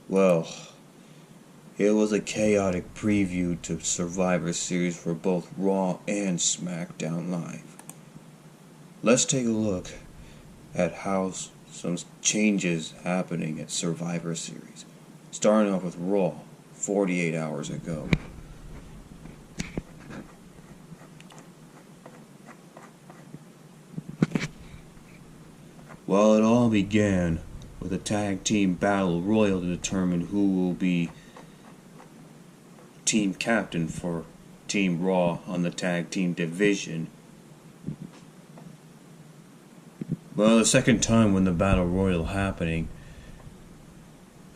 Well, it was a chaotic preview to Survivor Series for both Raw and Smackdown Live. Let's take a look at how some changes happening at Survivor Series. Starting off with Raw, 48 hours ago. Well, it all began with a tag team battle royal to determine who will be team captain for Team Raw on the tag team division. Well, the second time when the battle royal happening,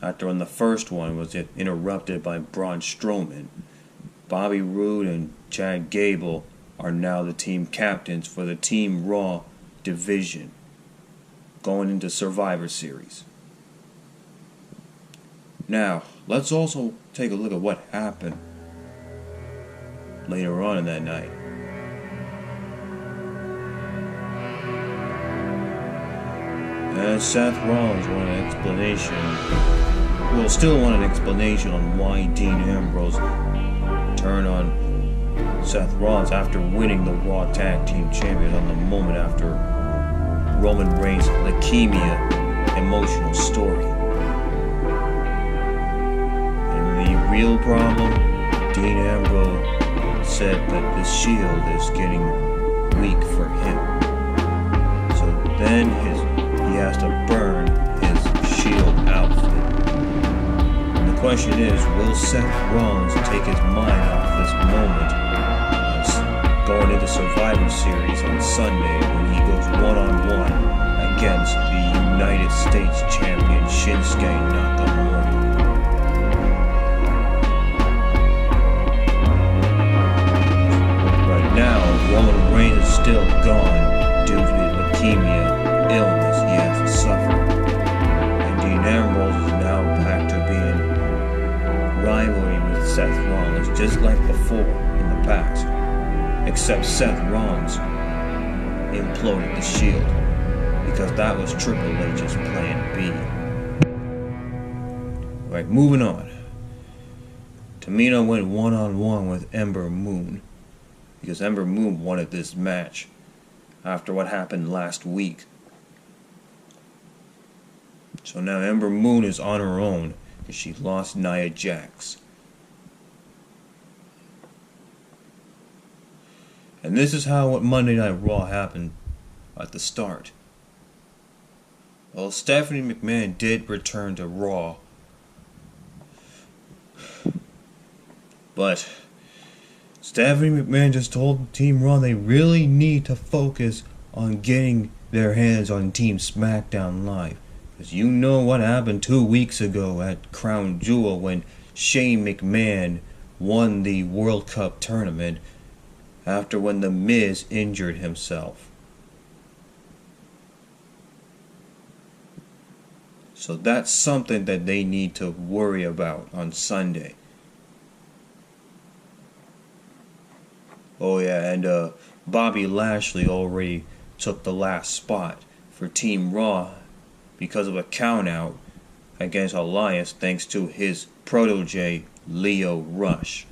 after when the first one was interrupted by Braun Strowman, Bobby Rhoode and Chad Gable are now the team captains for the Team Raw division going into Survivor Series. Now, let's also take a look at what happened later on in that night. And Seth Rollins wanted an explanation. Well, still wanted an explanation on why Dean Ambrose turned on Seth Rollins after winning the Raw Tag Team Champions on the moment after Roman Reigns' leukemia emotional story. And the real problem, Dean Ambrose said that the Shield is getting weak for him. So then he has to burn his Shield outfit. And the question is, will Seth Rollins take his mind off this moment going into Survivor Series on Sunday when he goes one-on-one against the United States Champion Shinsuke Nakamura? Right now, Roman Reigns is still gone due to his leukemia illness he has to suffer. And Dean Ambrose is now back to being rivalry with Seth Rollins just like before in the past. Except Seth Rollins imploded the Shield because that was Triple H's plan B. Right, moving on. Tamina went one-on-one with Ember Moon because Ember Moon wanted this match after what happened last week. So now Ember Moon is on her own because she lost Nia Jax. And this is how what Monday Night Raw happened at the start. Well, Stephanie McMahon did return to Raw. But Stephanie McMahon just told Team Raw they really need to focus on getting their hands on Team Smackdown Live. Because you know what happened 2 weeks ago at Crown Jewel when Shane McMahon won the World Cup tournament after when The Miz injured himself. So that's something that they need to worry about on Sunday. Oh yeah, and Bobby Lashley already took the last spot for Team Raw because of a countout against Elias thanks to his protege Lio Rush.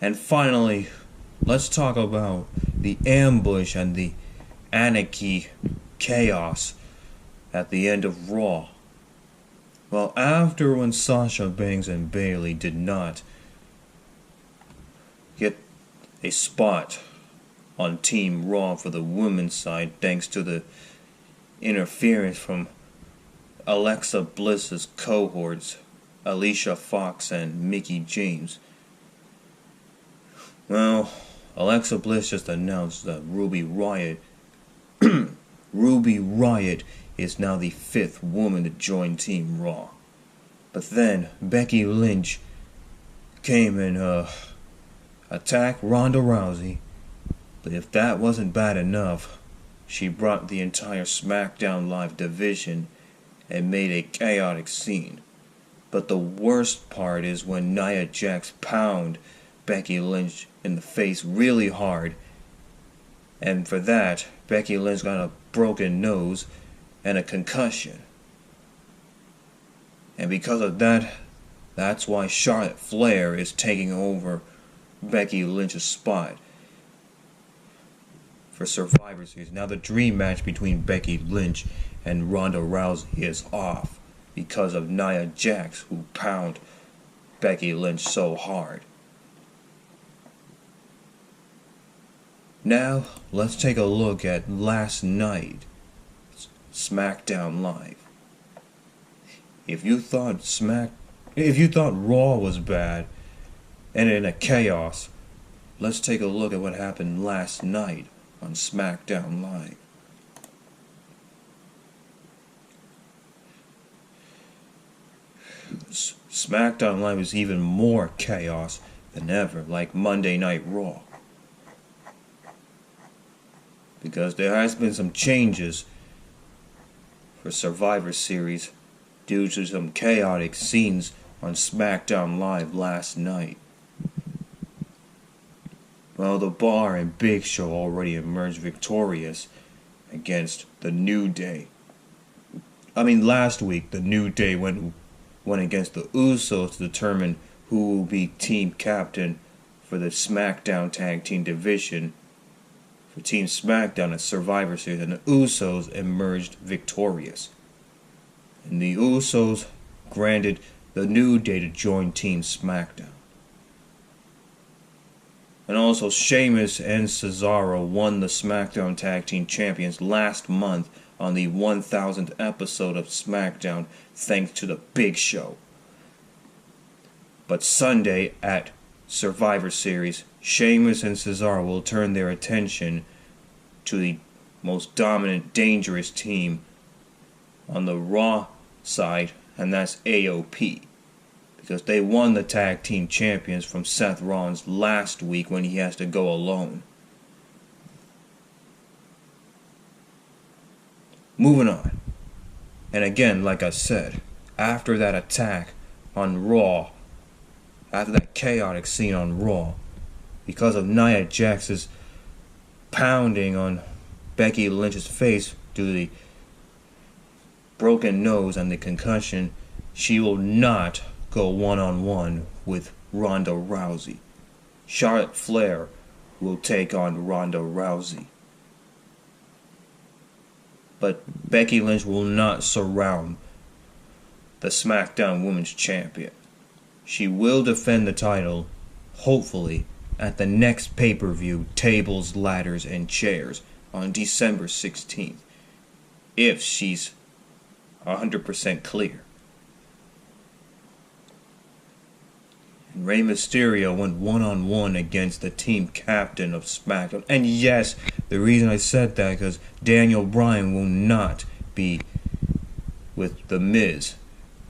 And finally, let's talk about the ambush and the anarchy chaos at the end of Raw. Well, after when Sasha Banks and Bayley did not get a spot on Team Raw for the women's side thanks to the interference from Alexa Bliss's cohorts, Alicia Fox and Mickie James. Well, Alexa Bliss just announced that Ruby Riott is now the 5th woman to join Team Raw. But then Becky Lynch came and attacked Ronda Rousey. But if that wasn't bad enough, she brought the entire Smackdown Live division and made a chaotic scene. But the worst part is when Nia Jax pounded Becky Lynch in the face really hard, and for that Becky Lynch got a broken nose and a concussion. And because of that, that's why Charlotte Flair is taking over Becky Lynch's spot for Survivor Series. Now the dream match between Becky Lynch and Ronda Rousey is off because of Nia Jax, who pounded Becky Lynch so hard. Now, let's take a look at last night Smackdown Live. If you thought Raw was bad and in a chaos, let's take a look at what happened last night on Smackdown Live. Smackdown Live is even more chaos than ever, like Monday Night Raw. Because there has been some changes for Survivor Series due to some chaotic scenes on Smackdown Live last night. Well, the Bar and Big Show already emerged victorious against the New Day. Last week, the New Day went against the Usos to determine who will be team captain for the SmackDown Tag Team Division for Team SmackDown at Survivor Series, and the Usos emerged victorious. And the Usos granted the New Day to join Team SmackDown. And also, Sheamus and Cesaro won the SmackDown Tag Team Champions last month on the 1000th episode of SmackDown, thanks to the Big Show. But Sunday at Survivor Series, Sheamus and Cesaro will turn their attention to the most dominant, dangerous team on the Raw side, and that's AOP. Because they won the Tag Team Champions from Seth Rollins last week when he has to go alone. Moving on. And again, like I said, after that attack on Raw, after that chaotic scene on Raw, because of Nia Jax's pounding on Becky Lynch's face due to the broken nose and the concussion, she will not go one-on-one with Ronda Rousey. Charlotte Flair will take on Ronda Rousey. But Becky Lynch will not surround the SmackDown Women's Champion. She will defend the title, hopefully, at the next pay-per-view, Tables, Ladders, and Chairs, on December 16th, if she's 100% clear. And Rey Mysterio went one-on-one against the team captain of SmackDown. And yes, the reason I said that because Daniel Bryan will not be with The Miz.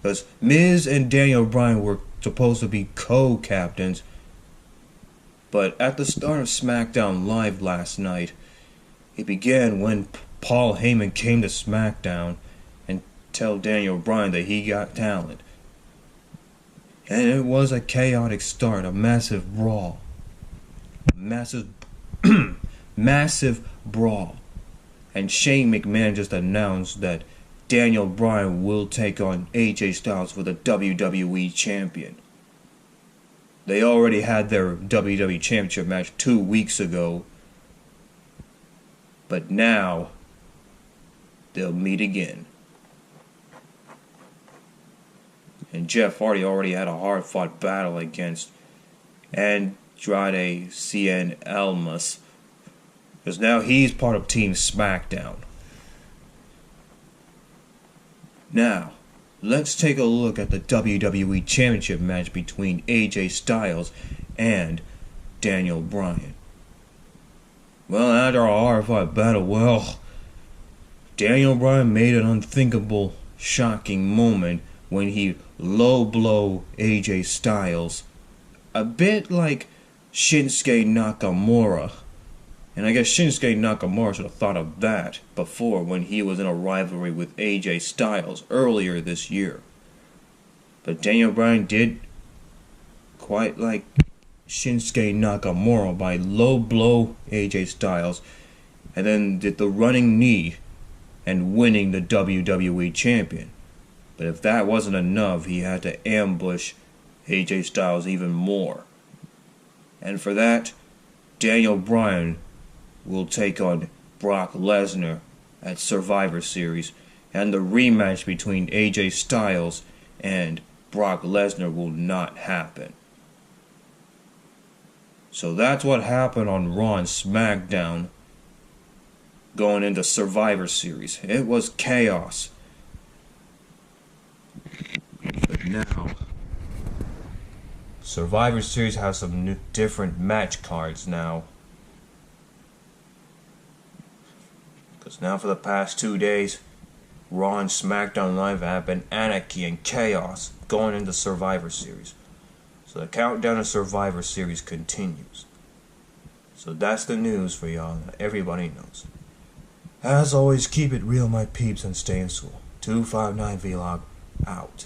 Because Miz and Daniel Bryan were supposed to be co-captains, but at the start of SmackDown Live last night, it began when Paul Heyman came to SmackDown and told Daniel Bryan that he got talent. And it was a chaotic start, a massive brawl. Massive brawl. And Shane McMahon just announced that Daniel Bryan will take on AJ Styles for the WWE Champion. They already had their WWE Championship match 2 weeks ago. But now, they'll meet again. And Jeff Hardy already had a hard-fought battle against Andrade Cien Almas, because now he's part of Team SmackDown. Now, let's take a look at the WWE Championship match between AJ Styles and Daniel Bryan. Well, after a hard-fought battle, Daniel Bryan made an unthinkable, shocking moment when he low-blow AJ Styles, a bit like Shinsuke Nakamura. And I guess Shinsuke Nakamura should have thought of that before when he was in a rivalry with AJ Styles earlier this year. But Daniel Bryan did quite like Shinsuke Nakamura by low-blow AJ Styles and then did the running knee and winning the WWE Champion. But if that wasn't enough, he had to ambush AJ Styles even more. And for that, Daniel Bryan will take on Brock Lesnar at Survivor Series, and the rematch between AJ Styles and Brock Lesnar will not happen. So that's what happened on Raw and Smackdown going into Survivor Series. It was chaos. But now, Survivor Series has some new, different match cards now. Because now for the past 2 days, Raw and SmackDown Live have been anarchy and chaos going into Survivor Series. So the countdown to Survivor Series continues. So that's the news for y'all, that everybody knows. As always, keep it real, my peeps, and stay in school. 259 Vlog out.